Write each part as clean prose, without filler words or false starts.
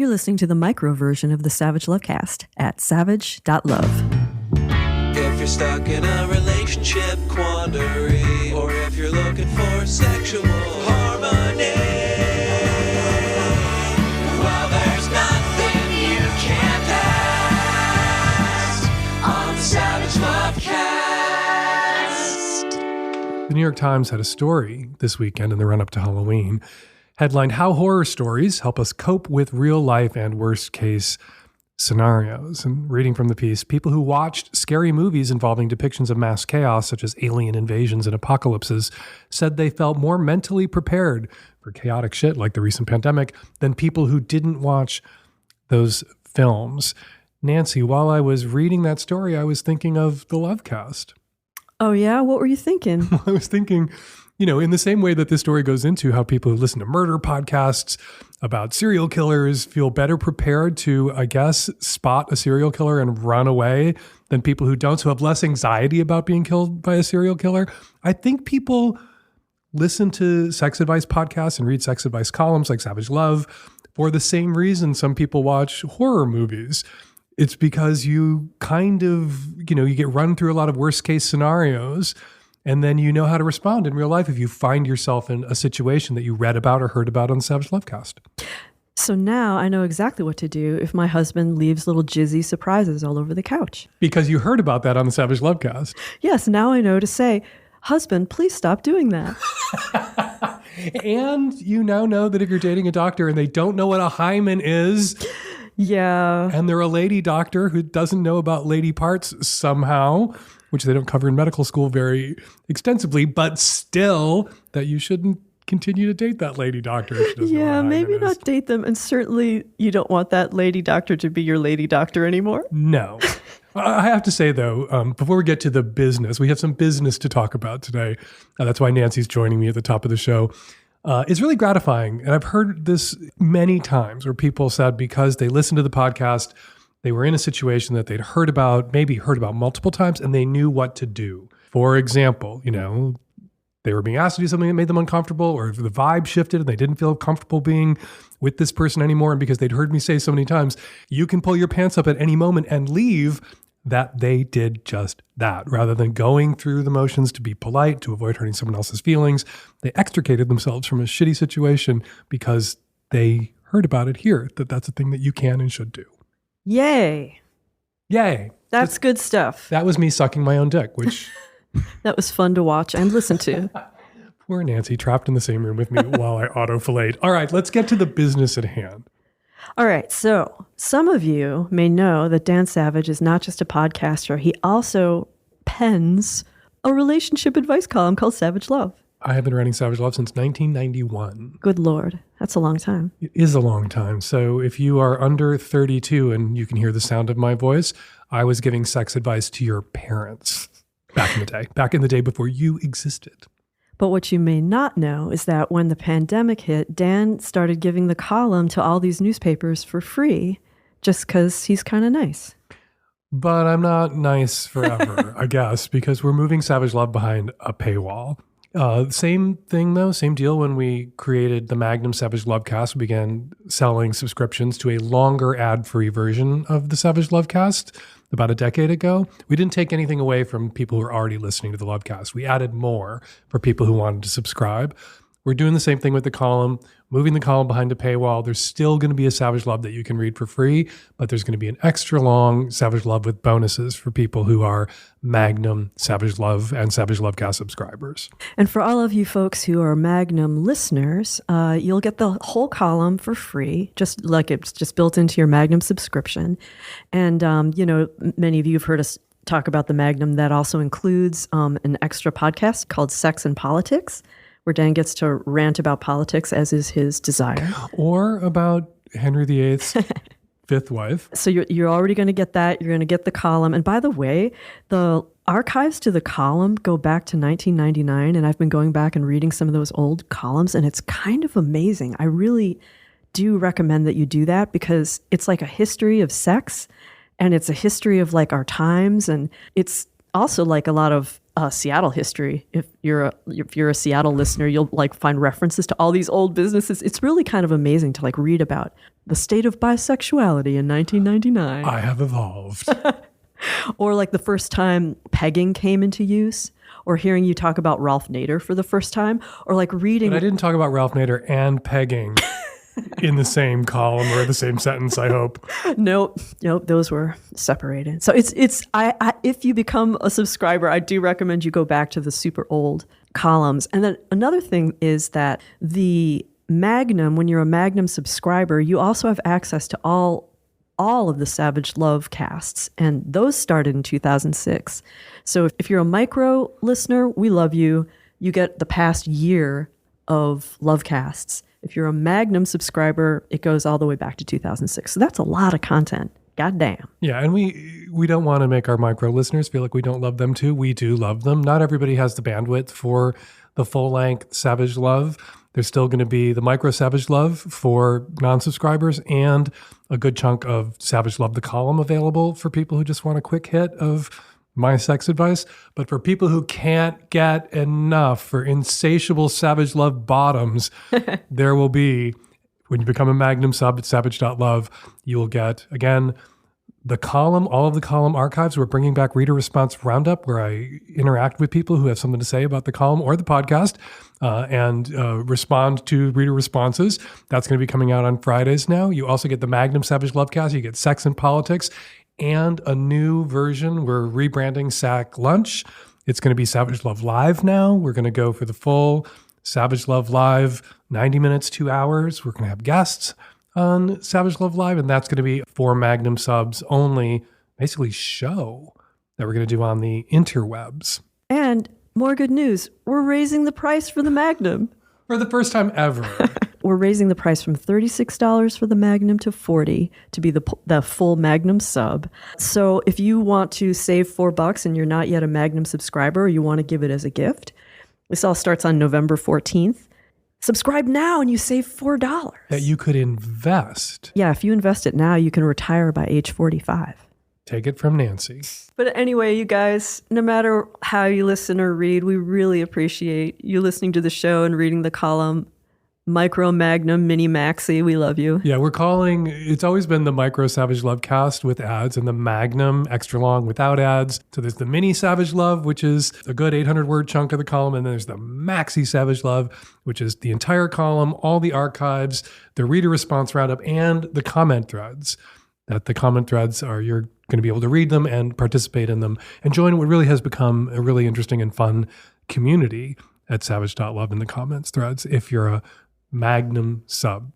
You're listening to the micro version of the Savage Lovecast at savage.love. If you're stuck in a relationship quandary, or if you're looking for sexual harmony, well, there's nothing you can't ask on the Savage Lovecast. The New York Times had a story this weekend in the run-up to Halloween, headlined How Horror Stories Help Us Cope with Real Life and Worst Case Scenarios. And reading from the piece, people who watched scary movies involving depictions of mass chaos, such as alien invasions and apocalypses, said they felt more mentally prepared for chaotic shit like the recent pandemic than people who didn't watch those films. Nancy, while I was reading that story, I was thinking of the Lovecast. Oh yeah? What were you thinking? I was thinking, you know, in the same way that this story goes into how people who listen to murder podcasts about serial killers feel better prepared to, I guess, spot a serial killer and run away than people who don't, so have less anxiety about being killed by a serial killer. I think people listen to sex advice podcasts and read sex advice columns like Savage Love for the same reason some people watch horror movies. It's because you kind of, you know, you get run through a lot of worst case scenarios, and then you know how to respond in real life if you find yourself in a situation that you read about or heard about on the Savage Lovecast. So now I know exactly what to do if my husband leaves little jizzy surprises all over the couch. Because you heard about that on the Savage Lovecast. Yes, now I know to say, husband, please stop doing that. And you now know that if you're dating a doctor and they don't know what a hymen is, yeah, and they're a lady doctor who doesn't know about lady parts somehow, which they don't cover in medical school very extensively, but still that you shouldn't continue to date that lady doctor if she doesn't know what a hymen maybe is. not date them. And certainly you don't want that lady doctor to be your lady doctor anymore. No. I have to say, though, before we get to the business, we have some business to talk about today. That's why Nancy's joining me at the top of the show. It's really gratifying. And I've heard this many times where people said because they listened to the podcast, they were in a situation that they'd heard about multiple times, and they knew what to do. For example, you know, they were being asked to do something that made them uncomfortable, or the vibe shifted and they didn't feel comfortable being with this person anymore. And because they'd heard me say so many times, you can pull your pants up at any moment and leave, that they did just that. Rather than going through the motions to be polite, to avoid hurting someone else's feelings, they extricated themselves from a shitty situation because they heard about it here, that's a thing that you can and should do. Yay. Yay. That's good stuff. That was me sucking my own dick, which... That was fun to watch and listen to. Poor Nancy, trapped in the same room with me while I auto-fillate. All right, let's get to the business at hand. All right, so some of you may know that Dan Savage is not just a podcaster. He also pens a relationship advice column called Savage Love. I have been writing Savage Love since 1991. Good Lord, that's a long time. It is a long time. So if you are under 32 and you can hear the sound of my voice, I was giving sex advice to your parents back in the day before you existed. But what you may not know is that when the pandemic hit, Dan started giving the column to all these newspapers for free just because he's kind of nice. But I'm not nice forever, I guess, because we're moving Savage Love behind a paywall. Same thing, though, same deal when we created the Magnum Savage Lovecast. We began selling subscriptions to a longer ad-free version of the Savage Lovecast about a decade ago. We didn't take anything away from people who are already listening to the Lovecast. We added more for people who wanted to subscribe. We're doing the same thing with the column, moving the column behind a paywall. There's still going to be a Savage Love that you can read for free, but there's going to be an extra long Savage Love with bonuses for people who are Magnum, Savage Love, and Savage Lovecast subscribers. And for all of you folks who are Magnum listeners, you'll get the whole column for free, just like it's just built into your Magnum subscription. And, you know, many of you have heard us talk about the Magnum. That also includes an extra podcast called Sex and Politics, where Dan gets to rant about politics as is his desire. Or about Henry VIII's fifth wife. So you're already going to get that. You're going to get the column. And by the way, the archives to the column go back to 1999. And I've been going back and reading some of those old columns. And it's kind of amazing. I really do recommend that you do that because it's like a history of sex. And it's a history of like our times. And it's also like a lot of Seattle history. If you're a Seattle listener, you'll like find references to all these old businesses. It's really kind of amazing to like read about the state of bisexuality in 1999. I have evolved. Or like the first time pegging came into use, or hearing you talk about Ralph Nader for the first time, or like reading. But I didn't talk about Ralph Nader and pegging in the same column or the same sentence, I hope. Nope, those were separated. So it's if you become a subscriber, I do recommend you go back to the super old columns. And then another thing is that the Magnum, when you're a Magnum subscriber, you also have access to all of the Savage Lovecasts, and those started in 2006. So if you're a micro listener, we love you. You get the past year of Lovecasts. If you're a Magnum subscriber, it goes all the way back to 2006. So that's a lot of content. Goddamn. Yeah, and we don't want to make our micro listeners feel like we don't love them too. We do love them. Not everybody has the bandwidth for the full-length Savage Love. There's still going to be the micro Savage Love for non-subscribers and a good chunk of Savage Love, the column, available for people who just want a quick hit of my sex advice. But for people who can't get enough, for insatiable Savage Love bottoms, there will be, when you become a Magnum sub at savage.love, you will get, again, the column, all of the column archives. We're bringing back Reader Response Roundup, where I interact with people who have something to say about the column or the podcast and respond to reader responses. That's going to be coming out on Fridays now. You also get the Magnum Savage Lovecast. You get Sex and Politics and a new version. We're rebranding Sack Lunch. It's going to be Savage Love Live now. We're going to go for the full Savage Love Live, 90 minutes, 2 hours. We're going to have guests on Savage Love Live, and that's going to be for Magnum subs only, basically show that we're going to do on the interwebs. And more good news, we're raising the price for the Magnum. For the first time ever. We're raising the price from $36 for the Magnum to $40 to be the full Magnum sub. So if you want to save $4 and you're not yet a Magnum subscriber, or you want to give it as a gift, this all starts on November 14th. Subscribe now and you save $4. That you could invest. Yeah, if you invest it now, you can retire by age 45. Take it from Nancy. But anyway, you guys, no matter how you listen or read, we really appreciate you listening to the show and reading the column. Micro, Magnum, Mini, Maxi, we love you. Yeah, we're calling, it's always been the Micro Savage Love Cast with ads and the Magnum extra long without ads. So there's the Mini Savage Love, which is a good 800-word chunk of the column. And then there's the Maxi Savage Love, which is the entire column, all the archives, the reader response roundup, and the comment threads. That the comment threads are, you're going to be able to read them and participate in them and join what really has become a really interesting and fun community at savage.love in the comments threads if you're a Magnum sub.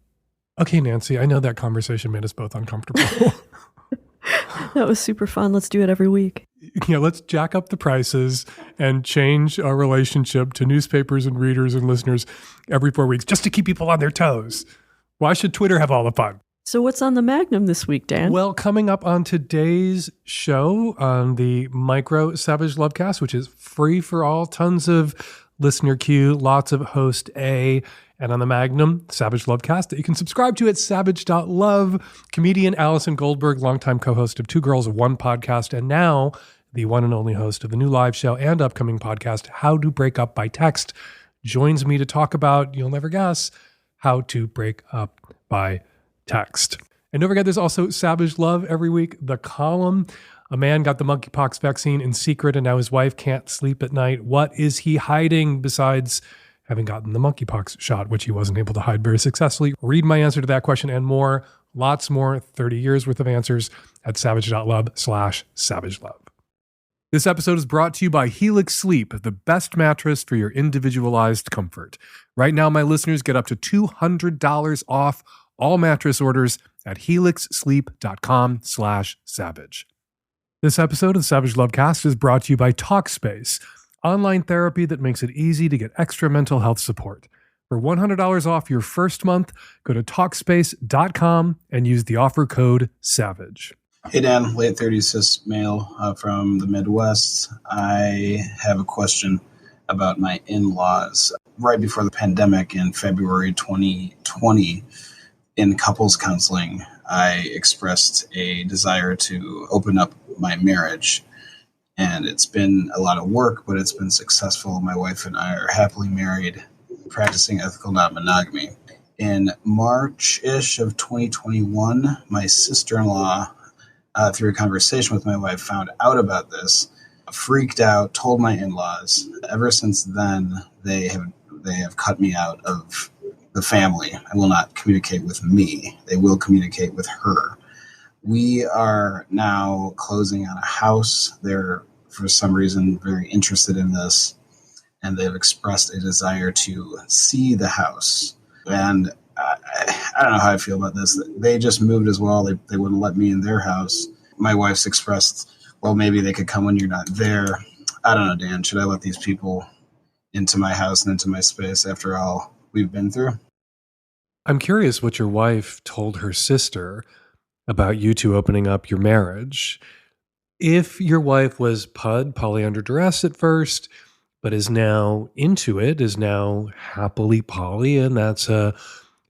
Okay, Nancy, I know that conversation made us both uncomfortable. That was super fun. Let's do it every week. Yeah, let's jack up the prices and change our relationship to newspapers and readers and listeners every 4 weeks just to keep people on their toes. Why should Twitter have all the fun? So what's on the Magnum this week, Dan? Well, coming up on today's show on the Micro Savage Lovecast, which is free for all, tons of listener Q, lots of host A, and on the Magnum Savage Lovecast that you can subscribe to at savage.love. Comedian Allison Goldberg, longtime co-host of Two Girls, One Podcast, and now the one and only host of the new live show and upcoming podcast, How to Break Up by Text, joins me to talk about, you'll never guess, how to break up by text. And don't forget, there's also Savage Love every week, the column. A man got the monkeypox vaccine in secret and now his wife can't sleep at night. What is he hiding besides having gotten the monkeypox shot, which he wasn't able to hide very successfully? Read my answer to that question and more, lots more, 30 years worth of answers at savage.love/savagelove. This episode is brought to you by Helix Sleep, the best mattress for your individualized comfort. Right now, my listeners get up to $200 off all mattress orders at helixsleep.com/savage. This episode of the Savage Lovecast is brought to you by Talkspace, online therapy that makes it easy to get extra mental health support. For $100 off your first month, go to Talkspace.com and use the offer code SAVAGE. Hey Dan, late 30s cis male from the Midwest. I have a question about my in-laws. Right before the pandemic in February 2020, in couples counseling, I expressed a desire to open up my marriage. And it's been a lot of work, but it's been successful. My wife and I are happily married, practicing ethical non-monogamy. In March-ish of 2021, my sister-in-law, through a conversation with my wife, found out about this, freaked out, told my in-laws. Ever since then, they have cut me out of the family and will not communicate with me. They will communicate with her. We are now closing on a house. They're, for some reason, very interested in this, and they've expressed a desire to see the house. And I don't know how I feel about this. They just moved as well. They wouldn't let me in their house. My wife's expressed, well, maybe they could come when you're not there. I don't know, Dan. Should I let these people into my house and into my space after all we've been through? I'm curious what your wife told her sister about you two opening up your marriage. If your wife was poly under duress at first, but is now into it, is now happily poly, and that's a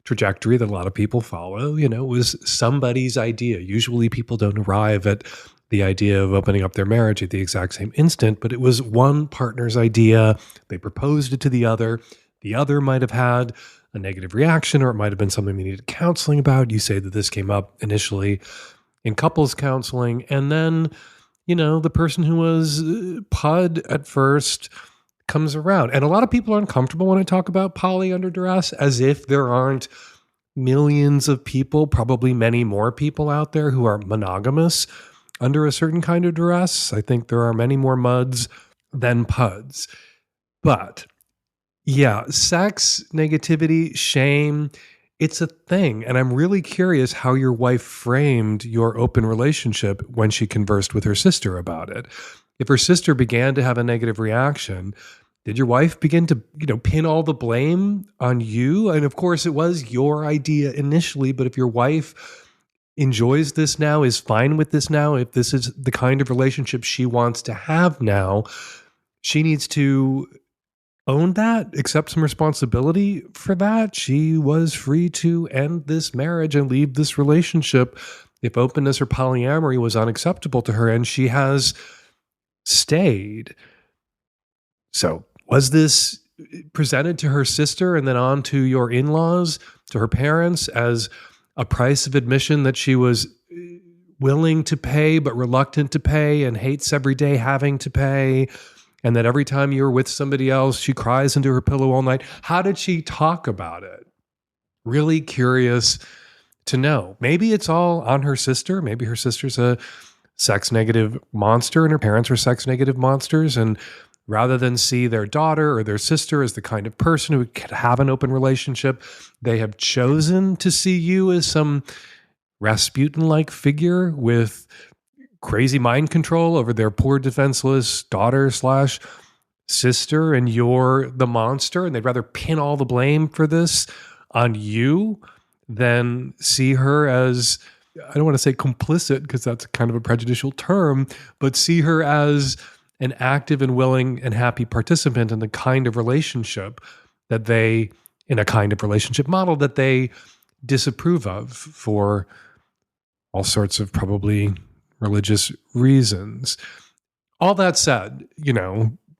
trajectory that a lot of people follow, it was somebody's idea. Usually people don't arrive at the idea of opening up their marriage at the exact same instant, but it was one partner's idea. They proposed it to the other. The other might have had a negative reaction, or it might have been something they needed counseling about. You say that this came up initially in couples counseling, and then, the person who was PUD at first comes around. And a lot of people are uncomfortable when I talk about poly under duress, as if there aren't millions of people, probably many more people out there who are monogamous under a certain kind of duress. I think there are many more MUDs than PUDs. But yeah, sex, negativity, shame, it's a thing. And I'm really curious how your wife framed your open relationship when she conversed with her sister about it. If her sister began to have a negative reaction, did your wife begin to, pin all the blame on you? And of course, it was your idea initially, but if your wife enjoys this now, is fine with this now, if this is the kind of relationship she wants to have now, she needs to own that, accept some responsibility for that. She was free to end this marriage and leave this relationship if openness or polyamory was unacceptable to her, and she has stayed. So was this presented to her sister and then on to your in-laws, to her parents, as a price of admission that she was willing to pay but reluctant to pay and hates every day having to pay, and that every time you're with somebody else, she cries into her pillow all night? How did she talk about it? Really curious to know. Maybe it's all on her sister. Maybe her sister's a sex-negative monster and her parents are sex-negative monsters, and rather than see their daughter or their sister as the kind of person who could have an open relationship, they have chosen to see you as some Rasputin-like figure with crazy mind control over their poor defenseless daughter/sister, and you're the monster, and they'd rather pin all the blame for this on you than see her as, I don't want to say complicit because that's kind of a prejudicial term, but see her as an active and willing and happy participant in the kind of relationship that they, in a kind of relationship model that they disapprove of for all sorts of probably religious reasons. All that said,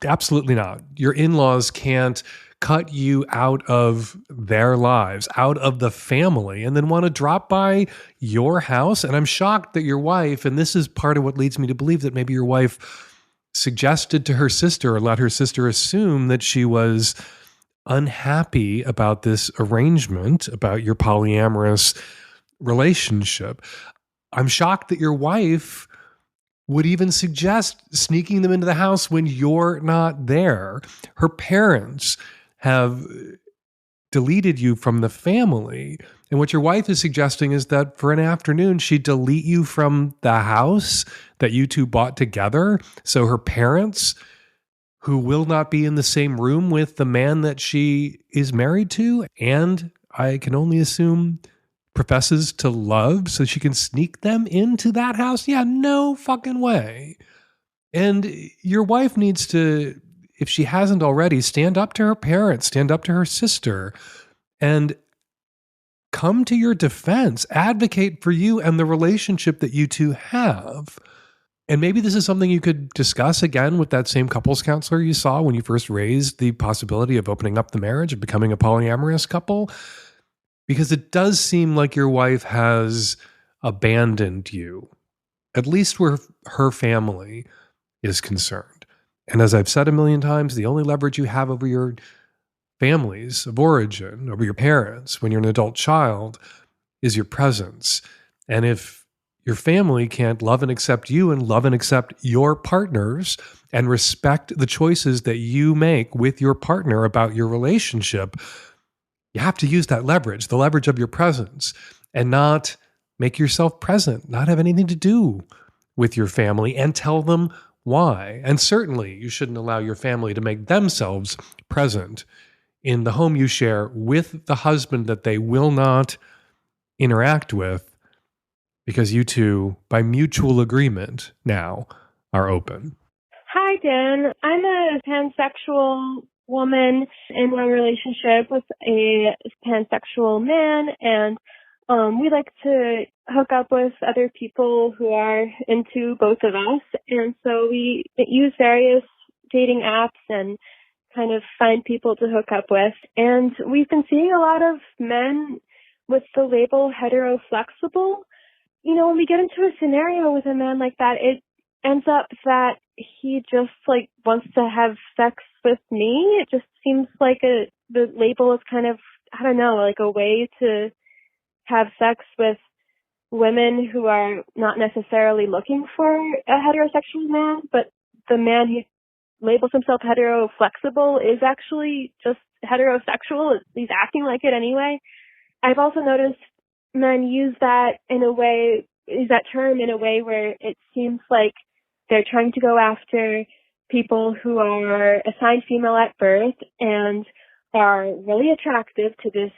absolutely not. Your in-laws can't cut you out of their lives, out of the family, and then want to drop by your house. And I'm shocked that your wife, and this is part of what leads me to believe that maybe your wife suggested to her sister or let her sister assume that she was unhappy about this arrangement, about your polyamorous relationship. I'm shocked that your wife would even suggest sneaking them into the house when you're not there. Her parents have deleted you from the family. And what your wife is suggesting is that for an afternoon, she'd delete you from the house that you two bought together. So her parents, who will not be in the same room with the man that she is married to, and I can only assume professes to love, so she can sneak them into that house? Yeah, no fucking way. And your wife needs to, if she hasn't already, stand up to her parents, stand up to her sister, and come to your defense, advocate for you and the relationship that you two have. And maybe this is something you could discuss again with that same couples counselor you saw when you first raised the possibility of opening up the marriage and becoming a polyamorous couple. Because it does seem like your wife has abandoned you, at least where her family is concerned. And as I've said a million times, the only leverage you have over your families of origin, over your parents, when you're an adult child, is your presence. And if your family can't love and accept you and love and accept your partners and respect the choices that you make with your partner about your relationship, you have to use that leverage, the leverage of your presence, and not make yourself present, not have anything to do with your family, and tell them why. And certainly you shouldn't allow your family to make themselves present in the home you share with the husband that they will not interact with, because you two, by mutual agreement now, are open. Hi, Dan. I'm a pansexual woman in a relationship with a pansexual man, and we like to hook up with other people who are into both of us. And so we use various dating apps and kind of find people to hook up with. And we've been seeing a lot of men with the label heteroflexible. You know, when we get into a scenario with a man like that, it ends up that he just like wants to have sex with me. It just seems like the label is kind of, I don't know, like a way to have sex with women who are not necessarily looking for a heterosexual man, but the man who labels himself heteroflexible is actually just heterosexual. He's acting like it anyway. I've also noticed men use that term in a way where it seems like they're trying to go after people who are assigned female at birth and are really attractive to this,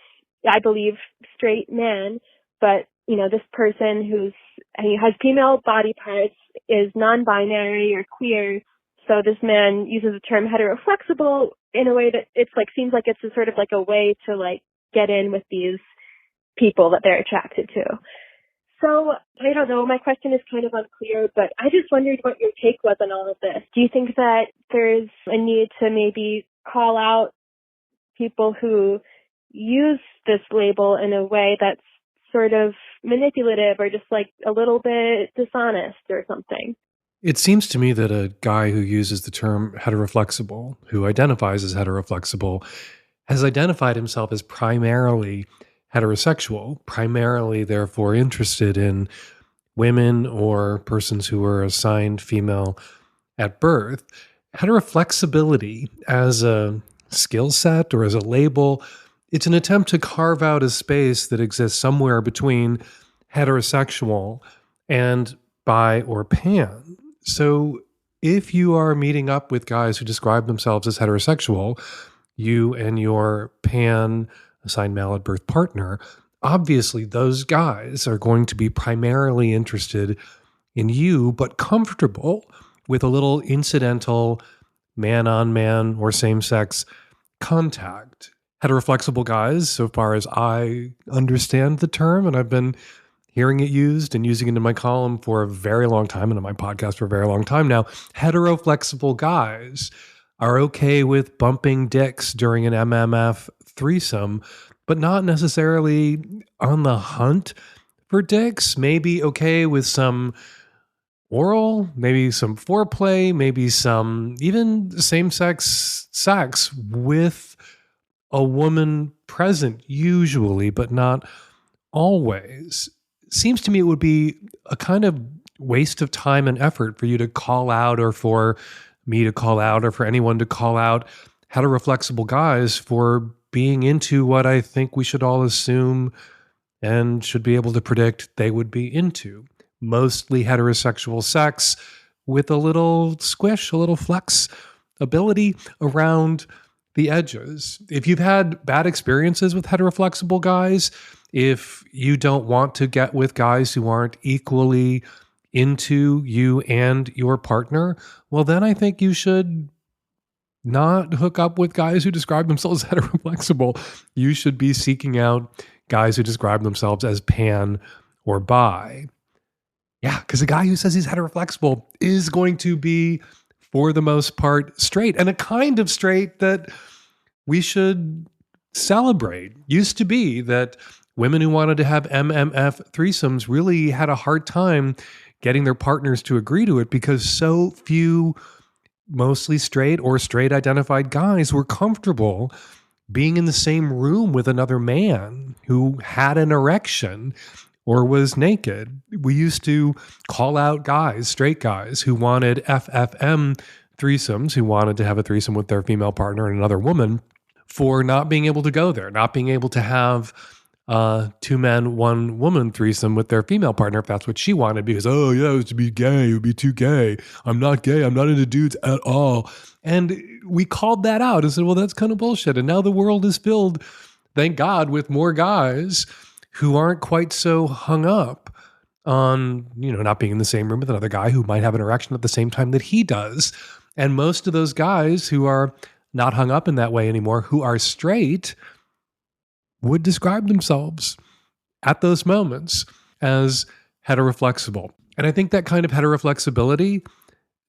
I believe, straight man, but, you know, this person he has female body parts, is non-binary or queer, so this man uses the term heteroflexible in a way that it's like, seems like it's a sort of like a way to like get in with these people that they're attracted to. So, I don't know, my question is kind of unclear, but I just wondered what your take was on all of this. Do you think that there's a need to maybe call out people who use this label in a way that's sort of manipulative or just like a little bit dishonest or something? It seems to me that a guy who uses the term heteroflexible, who identifies as heteroflexible, has identified himself as primarily heterosexual, primarily therefore interested in women or persons who are assigned female at birth. Heteroflexibility as a skill set or as a label, it's an attempt to carve out a space that exists somewhere between heterosexual and bi or pan. So if you are meeting up with guys who describe themselves as heterosexual, you and your pan assigned male at birth partner, obviously those guys are going to be primarily interested in you, but comfortable with a little incidental man-on-man or same-sex contact. Heteroflexible guys, so far as I understand the term, and I've been hearing it used and using it in my column for a very long time and in my podcast for a very long time now, heteroflexible guys are okay with bumping dicks during an MMF threesome, but not necessarily on the hunt for dicks. Maybe okay with some oral, maybe some foreplay, maybe some even same-sex sex with a woman present usually, but not always. Seems to me it would be a kind of waste of time and effort for you to call out, or for me to call out, or for anyone to call out heteroflexible guys for being into what I think we should all assume and should be able to predict they would be into. Mostly heterosexual sex with a little squish, a little flex ability around the edges. If you've had bad experiences with heteroflexible guys, if you don't want to get with guys who aren't equally into you and your partner, well, then I think you should not hook up with guys who describe themselves as heteroflexible. You should be seeking out guys who describe themselves as pan or bi. Yeah, because a guy who says he's heteroflexible is going to be, for the most part, straight, and a kind of straight that we should celebrate. Used to be that women who wanted to have MMF threesomes really had a hard time getting their partners to agree to it because so few mostly straight or straight identified guys were comfortable being in the same room with another man who had an erection or was naked. We used to call out guys, straight guys, who wanted FFM threesomes, who wanted to have a threesome with their female partner and another woman, for not being able to go there, not being able to have two men, one woman threesome with their female partner if that's what she wanted, because, oh, yeah, it was to be gay. It would be too gay. I'm not gay. I'm not into dudes at all. And we called that out and said, well, that's kind of bullshit. And now the world is filled, thank God, with more guys who aren't quite so hung up on, not being in the same room with another guy who might have an erection at the same time that he does. And most of those guys who are not hung up in that way anymore, who are straight, would describe themselves at those moments as heteroflexible. And I think that kind of heteroflexibility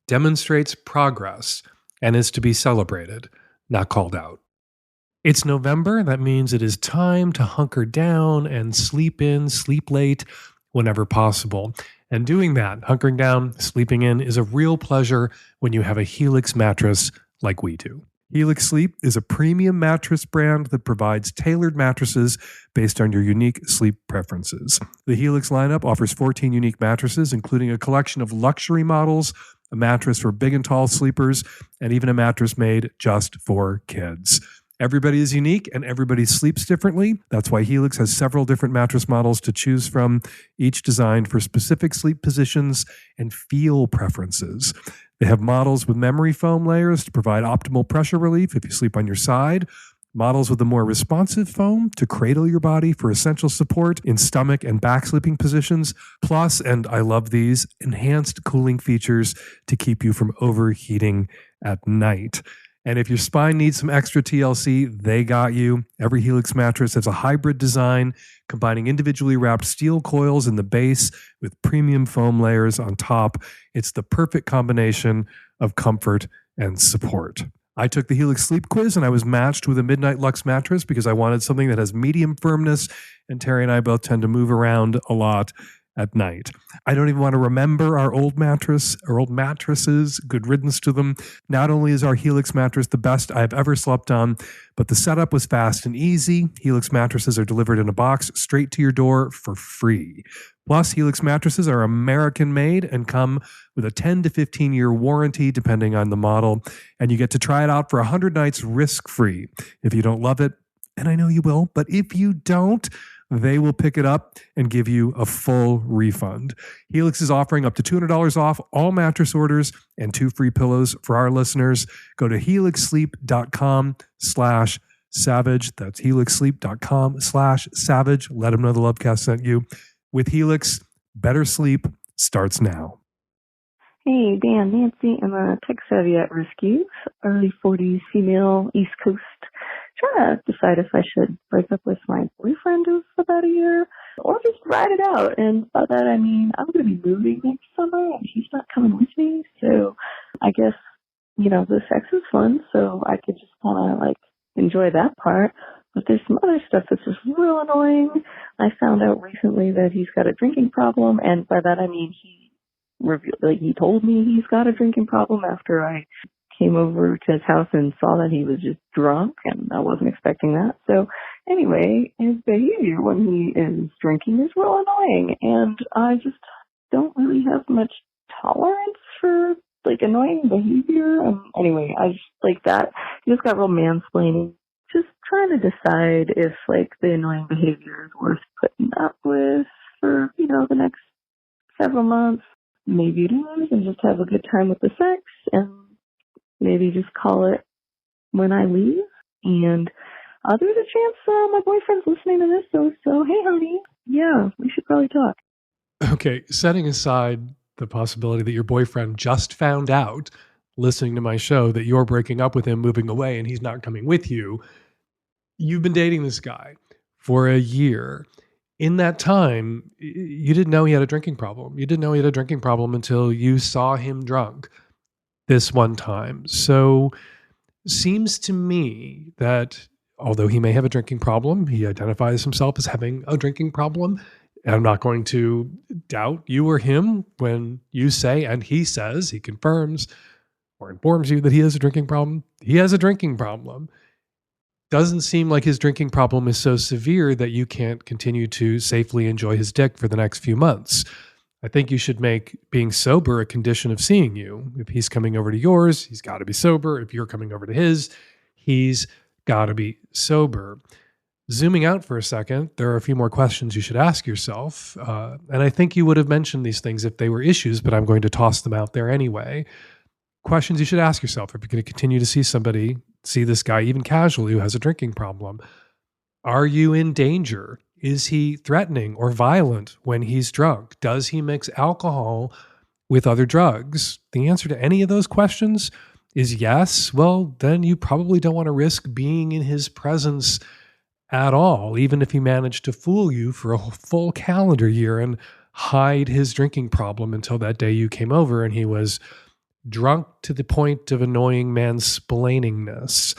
demonstrates progress and is to be celebrated, not called out. It's November. That means it is time to hunker down and sleep in, sleep late, whenever possible. And doing that, hunkering down, sleeping in, is a real pleasure when you have a Helix mattress like we do. Helix Sleep is a premium mattress brand that provides tailored mattresses based on your unique sleep preferences. The Helix lineup offers 14 unique mattresses, including a collection of luxury models, a mattress for big and tall sleepers, and even a mattress made just for kids. Everybody is unique and everybody sleeps differently. That's why Helix has several different mattress models to choose from, each designed for specific sleep positions and feel preferences. They have models with memory foam layers to provide optimal pressure relief if you sleep on your side, models with a more responsive foam to cradle your body for essential support in stomach and back sleeping positions, plus, and I love these, enhanced cooling features to keep you from overheating at night. And if your spine needs some extra TLC, they got you. Every Helix mattress has a hybrid design, combining individually wrapped steel coils in the base with premium foam layers on top. It's the perfect combination of comfort and support. I took the Helix Sleep Quiz and I was matched with a Midnight Luxe mattress because I wanted something that has medium firmness, and Terry and I both tend to move around a lot at night. I don't even want to remember our old mattresses. Good riddance to them. Not only is our Helix mattress the best I've ever slept on, but the setup was fast and easy. Helix mattresses are delivered in a box straight to your door for free. Plus, Helix mattresses are American made and come with a 10 to 15 year warranty depending on the model. And you get to try it out for 100 nights risk-free. If you don't love it, and I know you will, but if you don't, they will pick it up and give you a full refund. Helix is offering up to $200 off all mattress orders and 2 free pillows for our listeners. Go to helixsleep.com/savage. That's helixsleep.com/savage. Let them know the Lovecast sent you. With Helix, better sleep starts now. Hey, Dan, Nancy. I'm a tech-savvy at-risk youth, early 40s, female, East Coast. Trying to decide if I should break up with my boyfriend of about a year or just ride it out. And by that, I mean, I'm going to be moving next summer and he's not coming with me. So I guess, the sex is fun. So I could just kind of enjoy that part. But there's some other stuff that's just real annoying. I found out recently that he's got a drinking problem. And by that, I mean, he told me he's got a drinking problem after I came over to his house and saw that he was just drunk, and I wasn't expecting that. So anyway, his behavior when he is drinking is real annoying, and I just don't really have much tolerance for annoying behavior. Anyway, I just that. He just got real mansplaining. Just trying to decide if the annoying behavior is worth putting up with for the next several months. Maybe it is, and just have a good time with the sex, and maybe just call it when I leave. And there's a chance my boyfriend's listening to this, so hey, honey, yeah, we should probably talk. Okay, setting aside the possibility that your boyfriend just found out, listening to my show, that you're breaking up with him, moving away, and he's not coming with you, you've been dating this guy for a year. In that time, you didn't know he had a drinking problem. You didn't know he had a drinking problem until you saw him drunk this one time. So seems to me that although he may have a drinking problem, he identifies himself as having a drinking problem. And I'm not going to doubt you or him when you say, and he says, he confirms or informs you that he has a drinking problem. He has a drinking problem. Doesn't seem like his drinking problem is so severe that you can't continue to safely enjoy his dick for the next few months. I think you should make being sober a condition of seeing you. If he's coming over to yours, he's got to be sober. If you're coming over to his, he's got to be sober. Zooming out for a second, there are a few more questions you should ask yourself. And I think you would have mentioned these things if they were issues, but I'm going to toss them out there anyway. Questions you should ask yourself if you're going to continue to see this guy, even casually, who has a drinking problem. Are you in danger? Is he threatening or violent when he's drunk? Does he mix alcohol with other drugs? The answer to any of those questions is yes. Well, then you probably don't want to risk being in his presence at all, even if he managed to fool you for a full calendar year and hide his drinking problem until that day you came over and he was drunk to the point of annoying mansplainingness.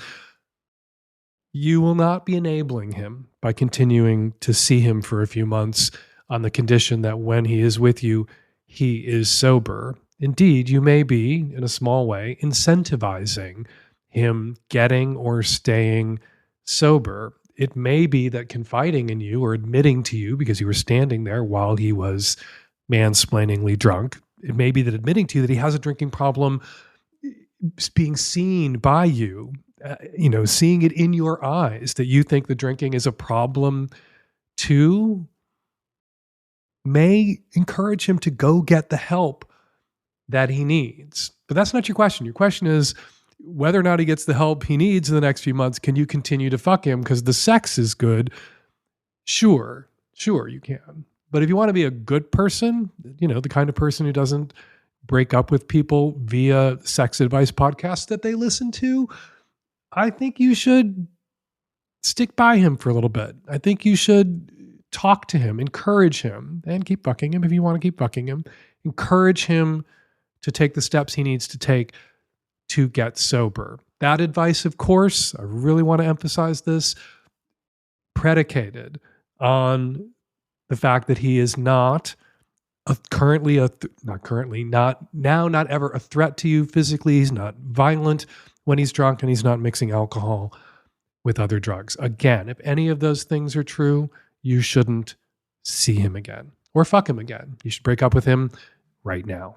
You will not be enabling him by continuing to see him for a few months on the condition that when he is with you, he is sober. Indeed, you may be, in a small way, incentivizing him getting or staying sober. It may be that confiding in you or admitting to you, because you were standing there while he was mansplainingly drunk, it may be that admitting to you that he has a drinking problem, being seen by you, seeing it in your eyes that you think the drinking is a problem too, may encourage him to go get the help that he needs. But that's not your question. Your question is whether or not he gets the help he needs in the next few months. Can you continue to fuck him because the sex is good? Sure, you can. But if you want to be a good person, the kind of person who doesn't break up with people via sex advice podcasts that they listen to, I think you should stick by him for a little bit. I think you should talk to him, encourage him, and keep fucking him if you want to keep fucking him. Encourage him to take the steps he needs to take to get sober. That advice, of course, I really want to emphasize this, predicated on the fact that he is not not ever a threat to you physically. He's not violent when he's drunk, and he's not mixing alcohol with other drugs. Again, if any of those things are true, you shouldn't see him again or fuck him again. You should break up with him right now.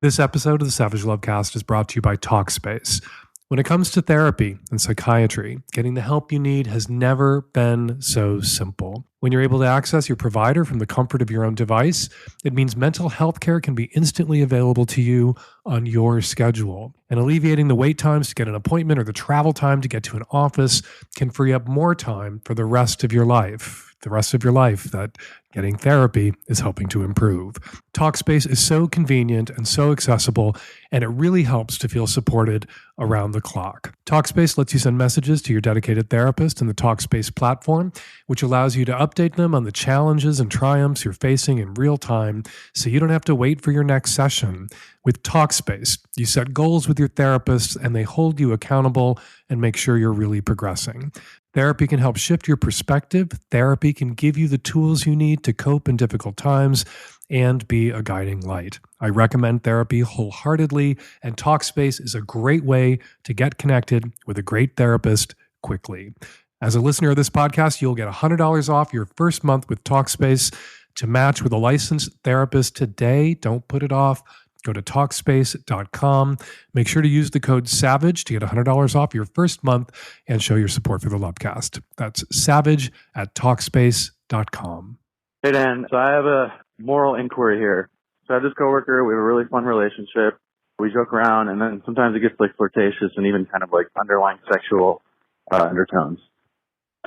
This episode of the Savage Lovecast is brought to you by Talkspace. When it comes to therapy and psychiatry, getting the help you need has never been so simple. When you're able to access your provider from the comfort of your own device, it means mental health care can be instantly available to you on your schedule. And alleviating the wait times to get an appointment or the travel time to get to an office can free up more time for the rest of your life. The rest of your life that getting therapy is helping to improve. Talkspace is so convenient and so accessible, and it really helps to feel supported around the clock. Talkspace lets you send messages to your dedicated therapist in the Talkspace platform, which allows you to update them on the challenges and triumphs you're facing in real time, so you don't have to wait for your next session. With Talkspace, you set goals with your therapist, and they hold you accountable and make sure you're really progressing. Therapy can help shift your perspective. Therapy can give you the tools you need to cope in difficult times and be a guiding light. I recommend therapy wholeheartedly, and Talkspace is a great way to get connected with a great therapist quickly. As a listener of this podcast, you'll get $100 off your first month with Talkspace. To match with a licensed therapist today, don't put it off. Go to Talkspace.com. Make sure to use the code SAVAGE to get $100 off your first month and show your support for the Lovecast. That's SAVAGE at Talkspace.com. Hey, Dan. So I have a moral inquiry here. So I have this coworker. We have a really fun relationship. We joke around, and then sometimes it gets like flirtatious and even kind of like underlying sexual undertones.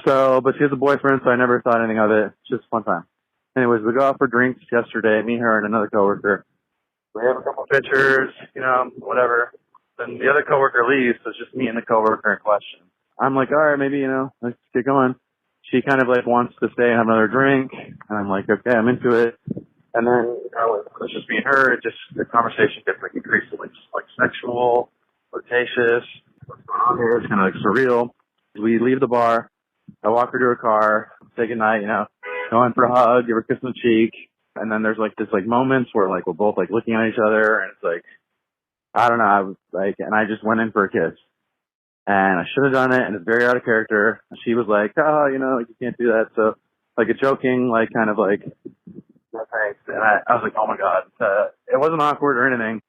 But she has a boyfriend, so I never thought anything of it. It's just a fun time. Anyways, we go out for drinks yesterday, me, her, and another coworker. We have a couple pictures, whatever. Then the other coworker leaves, so it's just me and the coworker in question. I'm like, all right, maybe, let's get going. She kind of like wants to stay and have another drink, and I'm like, okay, I'm into it. And then, it's just me and her. The conversation gets like increasingly like sexual, flirtatious. What's going on here? It's kind of like surreal. We leave the bar. I walk her to her car, say goodnight, go in for a hug, give her a kiss on the cheek. And then there's this moments where we're both looking at each other, and it's I don't know, I was and I just went in for a kiss. And I should have done it, and it's very out of character. She was oh, you can't do that. So, a joking, no thanks. And I was oh my God. It wasn't awkward or anything.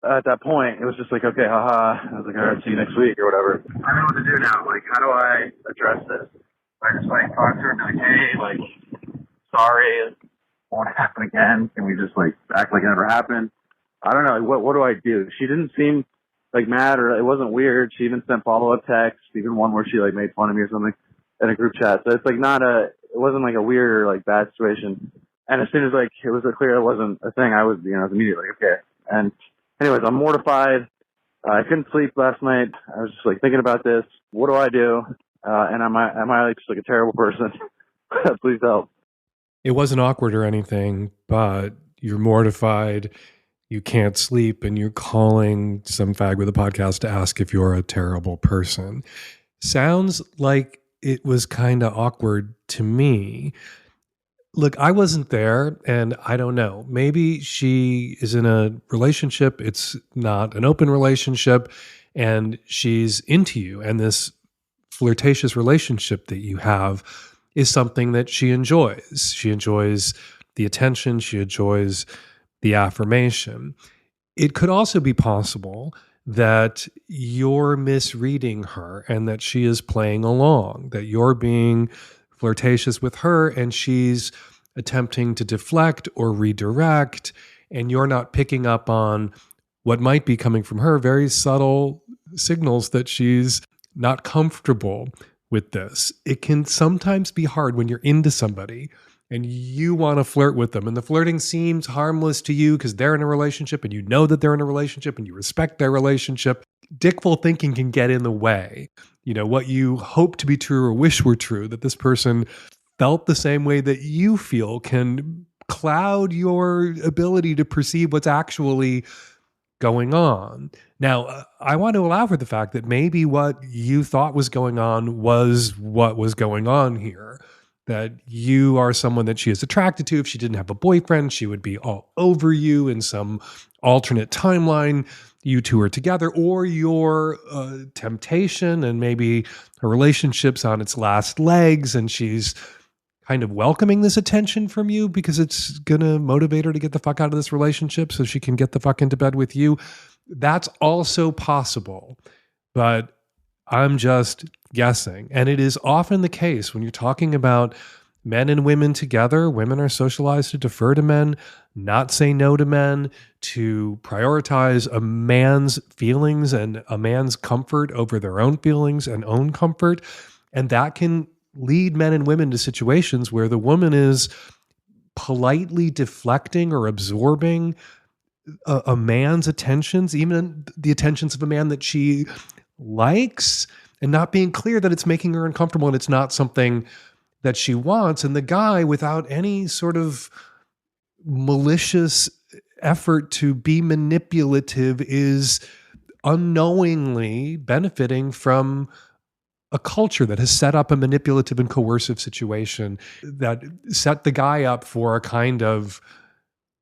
At that point, it was just okay, haha. I was all right, see you next week or whatever. I don't know what to do now. How do I address this? I just talk to her and be hey, sorry, it won't happen again. Can we just act like it never happened? I don't know. What do I do? She didn't seem mad, or it wasn't weird. She even sent follow-up texts, even one where she made fun of me or something in a group chat. So it's it wasn't a weird or bad situation. And as soon as it was clear it wasn't a thing, I was was immediately okay. And anyways, I'm mortified. I couldn't sleep last night. I was just thinking about this. What do I do? And am I just a terrible person? Please help. It wasn't awkward or anything, but you're mortified. You can't sleep, and you're calling some fag with a podcast to ask if you're a terrible person. Sounds like it was kind of awkward to me. Look, I wasn't there, and I don't know. Maybe she is in a relationship. It's not an open relationship, and she's into you. And this flirtatious relationship that you have is something that she enjoys. She enjoys the attention. She enjoys the affirmation. It could also be possible that you're misreading her and that she is playing along, that you're being flirtatious with her and she's attempting to deflect or redirect, and you're not picking up on what might be coming from her, very subtle signals that she's not comfortable with this. It can sometimes be hard when you're into somebody and you want to flirt with them, and the flirting seems harmless to you because they're in a relationship and you know that they're in a relationship and you respect their relationship. Dickful thinking can get in the way. What you hope to be true or wish were true, that this person felt the same way that you feel, can cloud your ability to perceive what's actually going on. Now, I want to allow for the fact that maybe what you thought was going on was what was going on here. That you are someone that she is attracted to. If she didn't have a boyfriend, she would be all over you in some alternate timeline. You two are together, or your temptation, and maybe her relationship's on its last legs and she's kind of welcoming this attention from you because it's going to motivate her to get the fuck out of this relationship so she can get the fuck into bed with you. That's also possible, but I'm just guessing. And it is often the case when you're talking about men and women together. Women are socialized to defer to men, not say no to men, to prioritize a man's feelings and a man's comfort over their own feelings and own comfort. And that can lead men and women to situations where the woman is politely deflecting or absorbing a man's attentions, even the attentions of a man that she likes, and not being clear that it's making her uncomfortable and it's not something that she wants. And the guy, without any sort of malicious effort to be manipulative, is unknowingly benefiting from a culture that has set up a manipulative and coercive situation that set the guy up for a kind of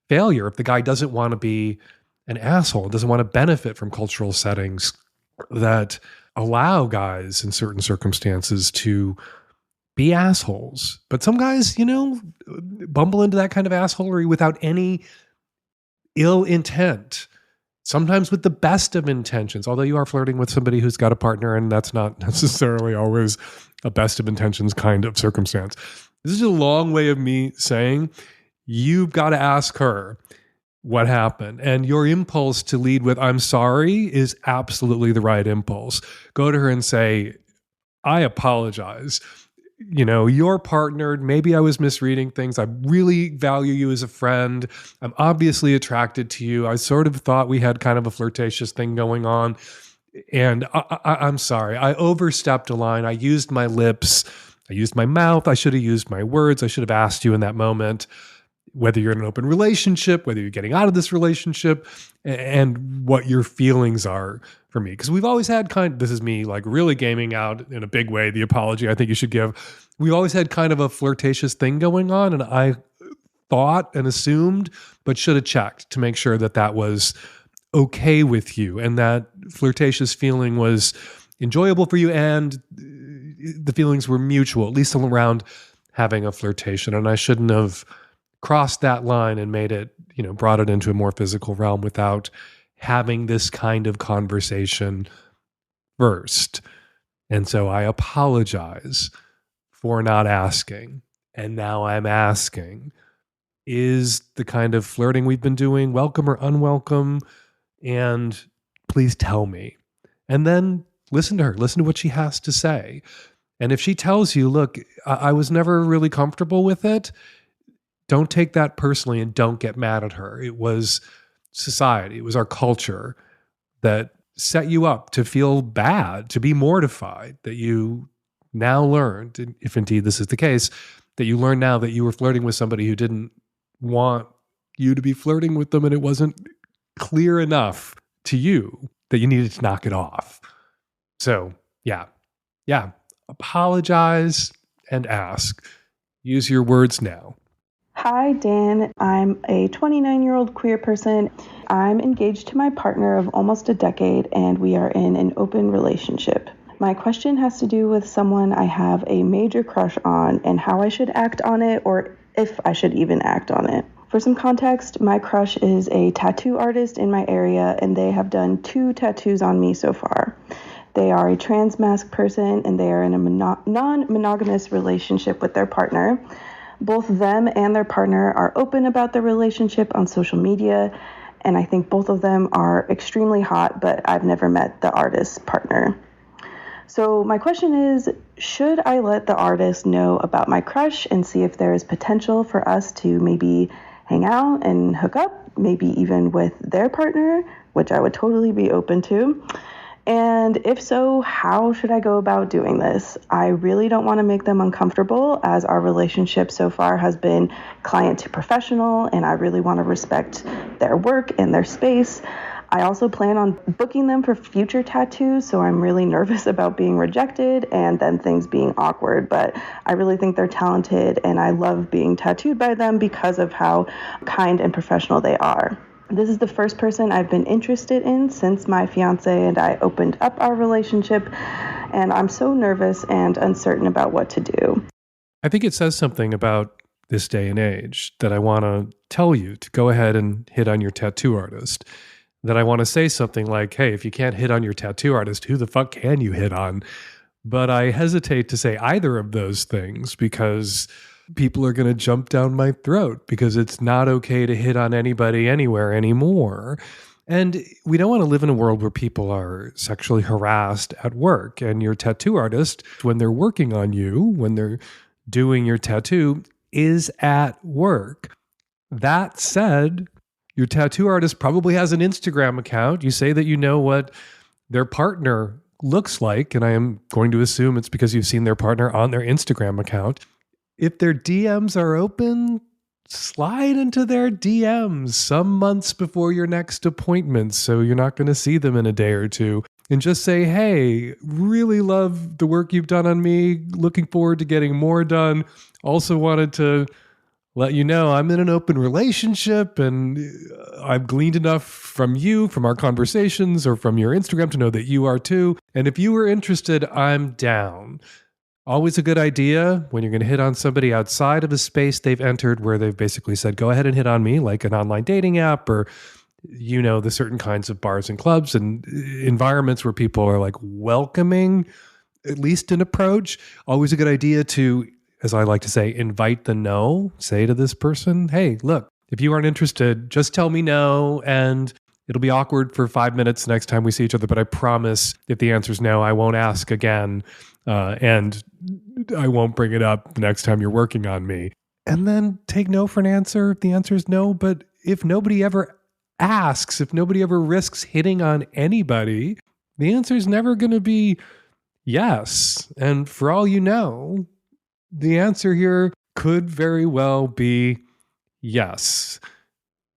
failure. If the guy doesn't want to be an asshole, doesn't want to benefit from cultural settings that allow guys in certain circumstances to be assholes. But some guys, bumble into that kind of assholery without any ill intent, sometimes with the best of intentions, although you are flirting with somebody who's got a partner, and that's not necessarily always a best of intentions kind of circumstance. This is a long way of me saying you've got to ask her what happened. And your impulse to lead with, I'm sorry, is absolutely the right impulse. Go to her and say, I apologize. You're partnered. Maybe I was misreading things. I really value you as a friend. I'm obviously attracted to you. I sort of thought we had kind of a flirtatious thing going on. And I'm sorry. I overstepped a line. I used my lips. I used my mouth. I should have used my words. I should have asked you in that moment whether you're in an open relationship, whether you're getting out of this relationship, and what your feelings are for me. Because we've always had this is me like really gaming out in a big way, the apology I think you should give. We've always had kind of a flirtatious thing going on, and I thought and assumed, but should have checked to make sure that that was okay with you and that flirtatious feeling was enjoyable for you and the feelings were mutual, at least around having a flirtation. And I shouldn't have crossed that line and made it, brought it into a more physical realm without having this kind of conversation first. And so I apologize for not asking. And now I'm asking, is the kind of flirting we've been doing welcome or unwelcome? And please tell me. And then listen to her. Listen to what she has to say. And if she tells you, look, I was never really comfortable with it, don't take that personally and don't get mad at her. It was society. It was our culture that set you up to feel bad, to be mortified, that you now learned, if indeed this is the case, that you learn now that you were flirting with somebody who didn't want you to be flirting with them, and it wasn't clear enough to you that you needed to knock it off. So, yeah, apologize and ask. Use your words now. Hi, Dan. I'm a 29-year-old queer person. I'm engaged to my partner of almost a decade, and we are in an open relationship. My question has to do with someone I have a major crush on and how I should act on it, or if I should even act on it. For some context, my crush is a tattoo artist in my area, and they have done 2 tattoos on me so far. They are a trans masc person, and they are in a non-monogamous relationship with their partner. Both them and their partner are open about their relationship on social media, and I think both of them are extremely hot, but I've never met the artist's partner. So my question is, should I let the artist know about my crush and see if there is potential for us to maybe hang out and hook up, maybe even with their partner, which I would totally be open to? And if so, how should I go about doing this? I really don't want to make them uncomfortable, as our relationship so far has been client to professional, and I really want to respect their work and their space. I also plan on booking them for future tattoos, so I'm really nervous about being rejected and then things being awkward, but I really think they're talented, and I love being tattooed by them because of how kind and professional they are. This is the first person I've been interested in since my fiance and I opened up our relationship, and I'm so nervous and uncertain about what to do. I think it says something about this day and age that I want to tell you to go ahead and hit on your tattoo artist. That I want to say something like, hey, if you can't hit on your tattoo artist, who the fuck can you hit on? But I hesitate to say either of those things because people are going to jump down my throat because it's not okay to hit on anybody anywhere anymore. And we don't want to live in a world where people are sexually harassed at work. And your tattoo artist, when they're working on you, when they're doing your tattoo, is at work. That said, your tattoo artist probably has an Instagram account. You say that you know what their partner looks like, and I am going to assume it's because you've seen their partner on their Instagram account. If their DMs are open, slide into their DMs some months before your next appointment so you're not going to see them in a day or two. And just say, hey, really love the work you've done on me. Looking forward to getting more done. Also wanted to let you know I'm in an open relationship and I've gleaned enough from you, from our conversations or from your Instagram to know that you are too. And if you were interested, I'm down. Always a good idea when you're going to hit on somebody outside of the space they've entered where they've basically said, go ahead and hit on me, like an online dating app or, the certain kinds of bars and clubs and environments where people are like welcoming, at least an approach. Always a good idea to, as I like to say, invite the no. Say to this person, hey, look, if you aren't interested, just tell me no, and it'll be awkward for 5 minutes next time we see each other, but I promise if the answer is no, I won't ask again, and I won't bring it up the next time you're working on me. And then take no for an answer if the answer is no, but if nobody ever asks, if nobody ever risks hitting on anybody, the answer is never going to be yes. And for all you know, the answer here could very well be yes.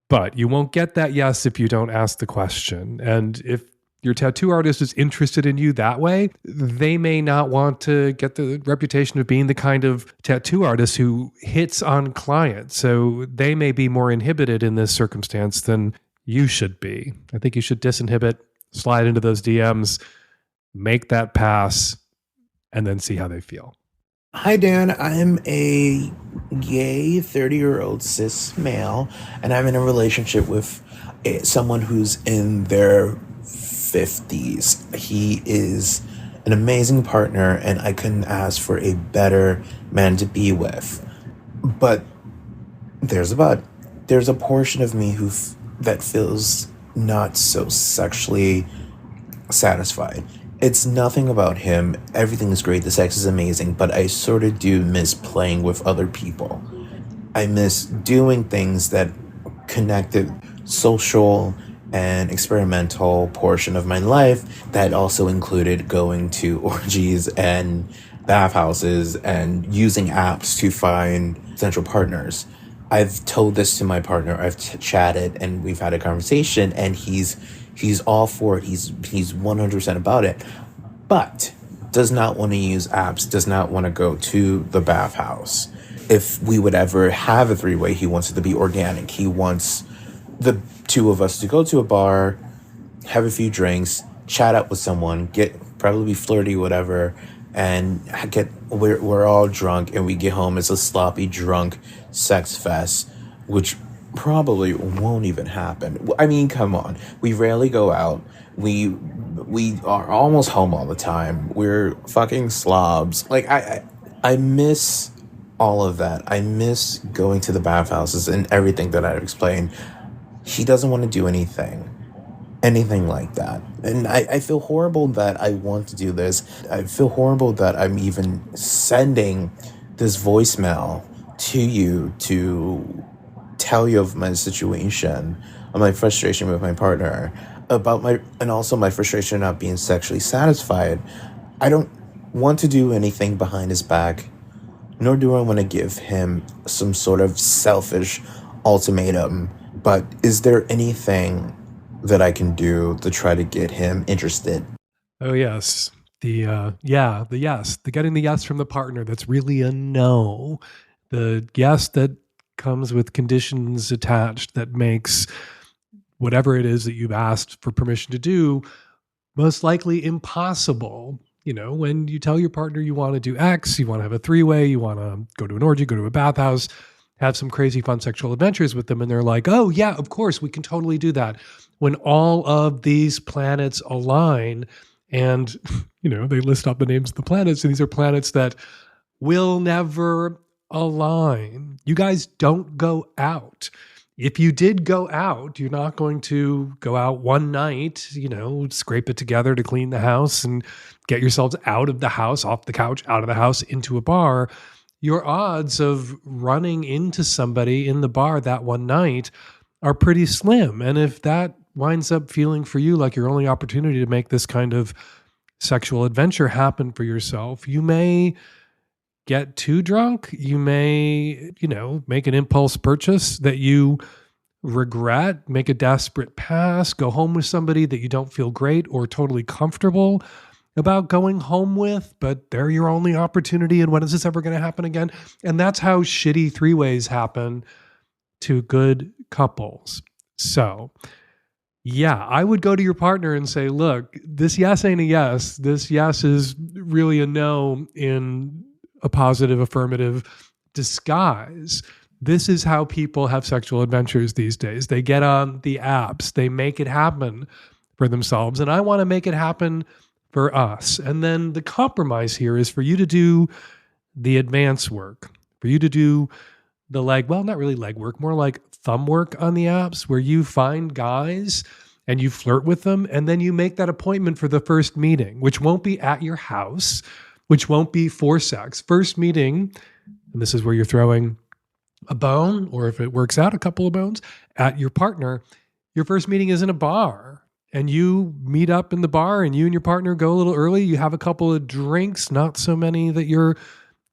But you won't get that yes if you don't ask the question. And if your tattoo artist is interested in you that way, they may not want to get the reputation of being the kind of tattoo artist who hits on clients. So they may be more inhibited in this circumstance than you should be. I think you should disinhibit, slide into those DMs, make that pass, and then see how they feel. Hi, Dan. I'm a gay 30-year-old cis male, and I'm in a relationship with someone who's in their 50s. He is an amazing partner, and I couldn't ask for a better man to be with. But there's a portion of me that feels not so sexually satisfied. It's nothing about him. Everything is great. The sex is amazing, but I sort of do miss playing with other people. I miss doing things that connected social and experimental portion of my life that also included going to orgies and bathhouses and using apps to find potential partners. I've told this to my partner. I've chatted and we've had a conversation, and he's all for it. He's 100% about it, but does not want to use apps, does not want to go to the bathhouse. If we would ever have a three-way, he wants it to be organic. He wants the two of us to go to a bar, have a few drinks, chat up with someone, probably flirty, whatever, and we're all drunk, and we get home. It's a sloppy, drunk sex fest, which probably won't even happen. I mean, come on. We rarely go out. We are almost home all the time. We're fucking slobs. Like, I miss all of that. I miss going to the bathhouses and everything that I've explained. He doesn't want to do anything like that. And I feel horrible that I want to do this. I feel horrible that I'm even sending this voicemail to you to tell you of my situation, of my frustration with my partner, and also my frustration not being sexually satisfied. I don't want to do anything behind his back, nor do I want to give him some sort of selfish ultimatum. But is there anything that I can do to try to get him interested? Oh, yes. The yes. The getting the yes from the partner that's really a no. The yes that comes with conditions attached that makes whatever it is that you've asked for permission to do most likely impossible. You know, when you tell your partner you want to do X, you want to have a three-way, you want to go to an orgy, go to a bathhouse, have some crazy fun sexual adventures with them, and they're like, oh yeah, of course, we can totally do that. When all of these planets align, and you know, they list up the names of the planets, and these are planets that will never align. You guys don't go out. If you did go out, you're not going to go out one night, you know, scrape it together to clean the house and get yourselves out of the house, off the couch, out of the house, into a bar. Your odds of running into somebody in the bar that one night are pretty slim. And if that winds up feeling for you like your only opportunity to make this kind of sexual adventure happen for yourself, you may get too drunk. You may, you know, make an impulse purchase that you regret, make a desperate pass, go home with somebody that you don't feel great or totally comfortable about going home with, but they're your only opportunity. And when is this ever going to happen again? And that's how shitty three-ways happen to good couples. So yeah, I would go to your partner and say, look, this yes ain't a yes. This yes is really a no in a positive affirmative disguise. This is how people have sexual adventures these days. They get on the apps, they make it happen for themselves. And I want to make it happen for us. And then the compromise here is for you to do the advance work, for you to do the not really leg work, more like thumb work on the apps, where you find guys and you flirt with them, and then you make that appointment for the first meeting, which won't be at your house, which won't be for sex. First meeting, and this is where you're throwing a bone, or if it works out, a couple of bones, at your partner. Your first meeting is in a bar, and you meet up in the bar, and you and your partner go a little early. You have a couple of drinks, not so many that your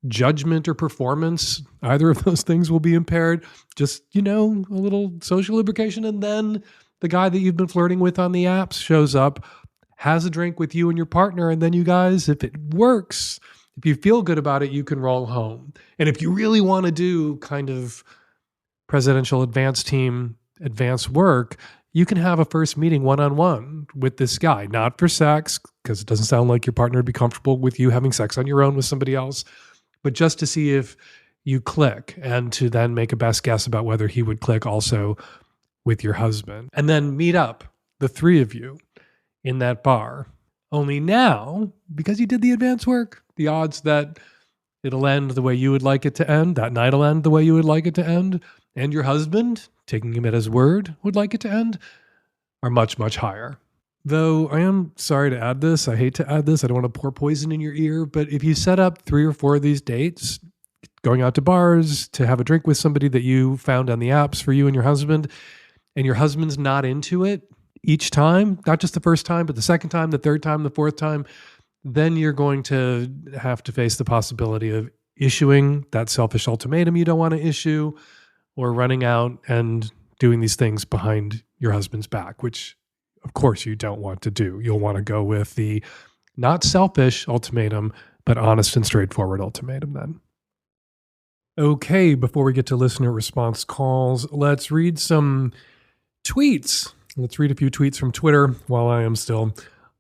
judgment or performance, either of those things, will be impaired. Just, you know, a little social lubrication, and then the guy that you've been flirting with on the apps shows up has a drink with you and your partner, and then you guys, if it works, if you feel good about it, you can roll home. And if you really want to do kind of presidential advance team advance work, you can have a first meeting one-on-one with this guy, not for sex, because it doesn't sound like your partner would be comfortable with you having sex on your own with somebody else, but just to see if you click and to then make a best guess about whether he would click also with your husband. And then meet up, the three of you, in that bar. Only now, because you did the advance work, the odds that it'll end the way you would like it to end, that night will end the way you would like it to end, and your husband, taking him at his word, would like it to end, are much, much higher. Though I am sorry to add this, I hate to add this, I don't want to pour poison in your ear, but if you set up 3 or 4 of these dates, going out to bars, to have a drink with somebody that you found on the apps for you and your husband's not into it each time, not just the first time, but the second time, the third time, the fourth time, then you're going to have to face the possibility of issuing that selfish ultimatum you don't want to issue, or running out and doing these things behind your husband's back, which of course you don't want to do. You'll want to go with the not selfish ultimatum, but honest and straightforward ultimatum then. Okay, before we get to listener response calls, let's read some tweets. Let's read a few tweets from Twitter while I am still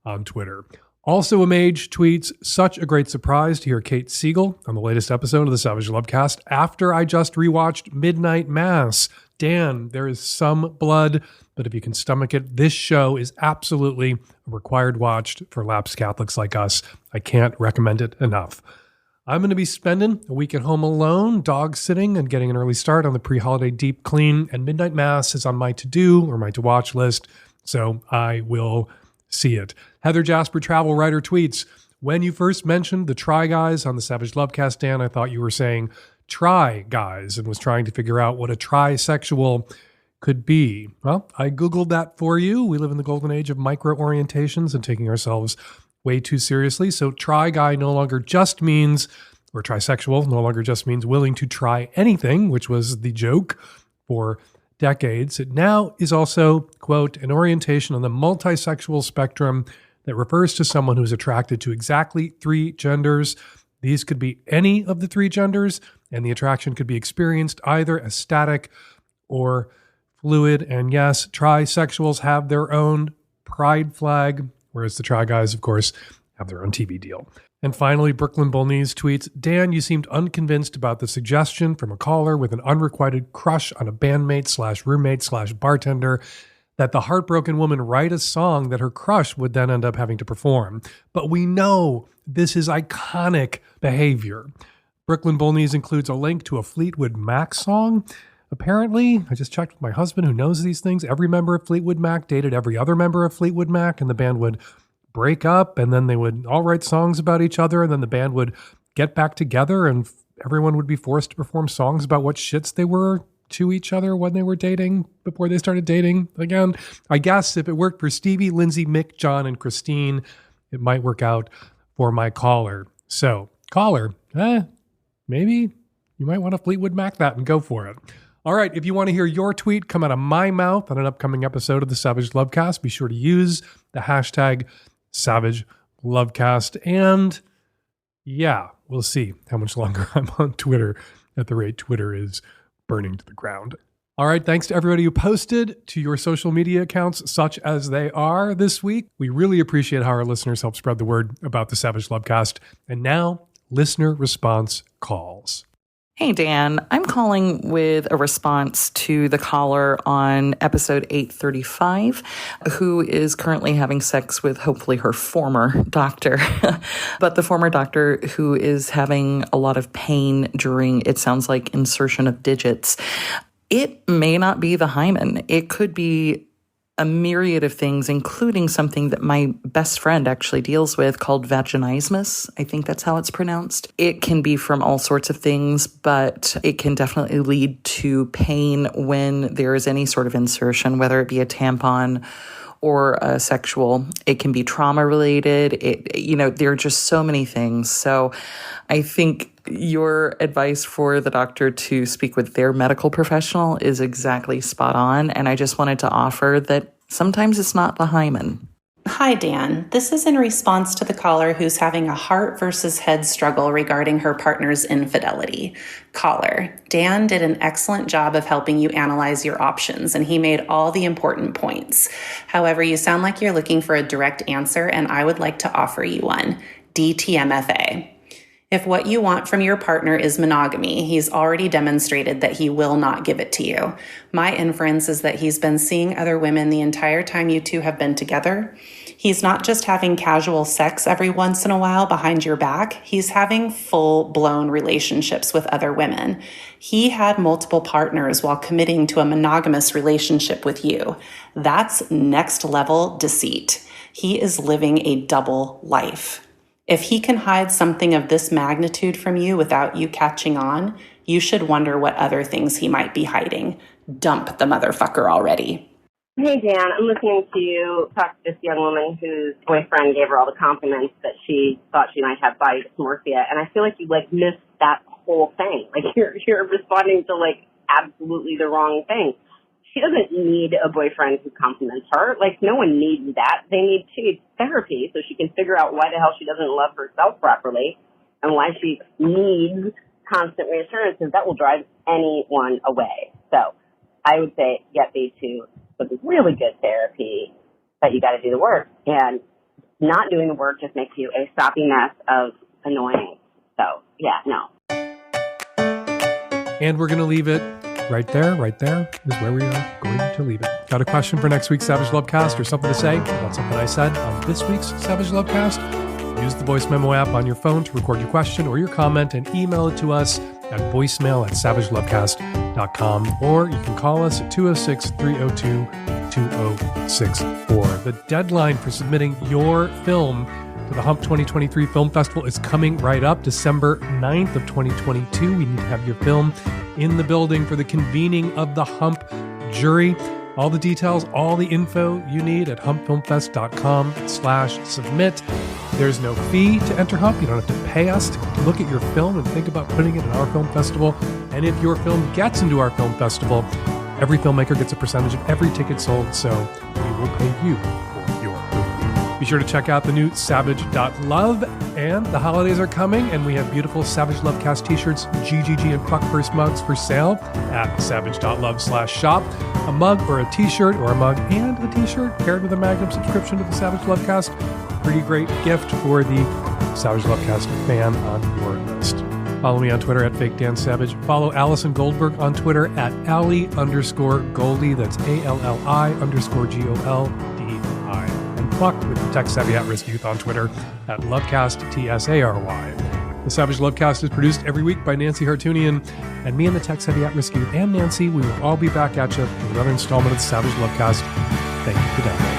on Twitter. Also, a Mage tweets, such a great surprise to hear Kate Siegel on the latest episode of the Savage Lovecast after I just rewatched Midnight Mass. Dan, there is some blood, but if you can stomach it, this show is absolutely a required watch for lapsed Catholics like us. I can't recommend it enough. I'm going to be spending a week at home alone, dog sitting, and getting an early start on the pre-holiday deep clean, and Midnight Mass is on my to-do or my to-watch list, so I will see it. Heather Jasper, travel writer, tweets, when you first mentioned the Try Guys on the Savage Lovecast, Dan, I thought you were saying Try Guys and was trying to figure out what a trisexual could be. Well, I Googled that for you. We live in the golden age of micro-orientations and taking ourselves way too seriously. So Try Guy no longer just means, or trisexual no longer just means willing to try anything, which was the joke for decades. It now is also, quote, an orientation on the multisexual spectrum that refers to someone who's attracted to exactly 3 genders. These could be any of the 3 genders, and the attraction could be experienced either as static or fluid. And yes, trisexuals have their own pride flag, whereas the Try Guys, of course, have their own TV deal. And finally, Brooklyn Bolnese tweets, Dan, you seemed unconvinced about the suggestion from a caller with an unrequited crush on a bandmate / roommate / bartender that the heartbroken woman write a song that her crush would then end up having to perform. But we know this is iconic behavior. Brooklyn Bolnese includes a link to a Fleetwood Mac song. Apparently, I just checked with my husband who knows these things, every member of Fleetwood Mac dated every other member of Fleetwood Mac, and the band would break up, and then they would all write songs about each other, and then the band would get back together, and everyone would be forced to perform songs about what shits they were to each other when they were dating before they started dating again. I guess if it worked for Stevie, Lindsay, Mick, John, and Christine, it might work out for my caller. So, caller, maybe you might want to Fleetwood Mac that and go for it. All right, if you want to hear your tweet come out of my mouth on an upcoming episode of the Savage Lovecast, be sure to use the hashtag Savage Lovecast. And yeah, we'll see how much longer I'm on Twitter at the rate Twitter is burning to the ground. All right, thanks to everybody who posted to your social media accounts, such as they are this week. We really appreciate how our listeners help spread the word about the Savage Lovecast. And now, listener response calls. Hey, Dan. I'm calling with a response to the caller on episode 835, who is currently having sex with hopefully her former doctor, but the former doctor who is having a lot of pain during, it sounds like, insertion of digits. It may not be the hymen. It could be a myriad of things, including something that my best friend actually deals with called vaginismus. I think that's how it's pronounced. It can be from all sorts of things, but it can definitely lead to pain when there is any sort of insertion, whether it be a tampon or a sexual. It can be trauma related. There are just so many things. So I think your advice for the doctor to speak with their medical professional is exactly spot on. And I just wanted to offer that sometimes it's not the hymen. Hi, Dan. This is in response to the caller who's having a heart versus head struggle regarding her partner's infidelity. Caller, Dan did an excellent job of helping you analyze your options, and he made all the important points. However, you sound like you're looking for a direct answer, and I would like to offer you one. DTMFA. If what you want from your partner is monogamy, he's already demonstrated that he will not give it to you. My inference is that he's been seeing other women the entire time you two have been together. He's not just having casual sex every once in a while behind your back. He's having full-blown relationships with other women. He had multiple partners while committing to a monogamous relationship with you. That's next-level deceit. He is living a double life. If he can hide something of this magnitude from you without you catching on, you should wonder what other things he might be hiding. Dump the motherfucker already. Hey, Dan, I'm listening to you talk to this young woman whose boyfriend gave her all the compliments that she thought she might have body dysmorphia, and I feel like you, missed that whole thing. You're responding to, absolutely the wrong thing. She doesn't need a boyfriend who compliments her. No one needs that. They need therapy so she can figure out why the hell she doesn't love herself properly and why she needs constant reassurances. That will drive anyone away. So I would say get these two with really good therapy, but you got to do the work. And not doing the work just makes you a soppy mess of annoying. So, yeah, no. And we're going to leave it right there is where we are going to leave it. Got a question for next week's Savage Lovecast or something to say about something I said on this week's Savage Lovecast? Use the voice memo app on your phone to record your question or your comment and email it to us at voicemail@savagelovecast.com, or you can call us at 206-302-2064. The deadline for submitting your film to the Hump 2023 Film Festival is coming right up, December 9th of 2022. We need to have your film in the building for the convening of the Hump jury. All the details, all the info you need at humpfilmfest.com/submit. There's no fee to enter Hump. You don't have to pay us to look at your film and think about putting it in our film festival. And if your film gets into our film festival, every filmmaker gets a percentage of every ticket sold, so we will pay you for your movie. Be sure to check out the new savage.love, and the holidays are coming, and we have beautiful Savage Lovecast t-shirts, GGG, and Puck Purse mugs for sale at savage.love/shop. A mug or a t-shirt, or a mug and a t-shirt paired with a Magnum subscription to the Savage Lovecast. Pretty great gift for the Savage Lovecast fan on your list. Follow me on Twitter at FakeDanSavage. Follow Allison Goldberg on Twitter at Allie_Goldie. That's ALLI_GOLDI. And Puck with the Tech Savvy At-Risk Youth on Twitter at LovecastTSARY. The Savage Lovecast is produced every week by Nancy Hartunian, and me and the Tech Savvy At-Risk Youth and Nancy, we will all be back at you with another installment of the Savage Lovecast. Thank you for downloading.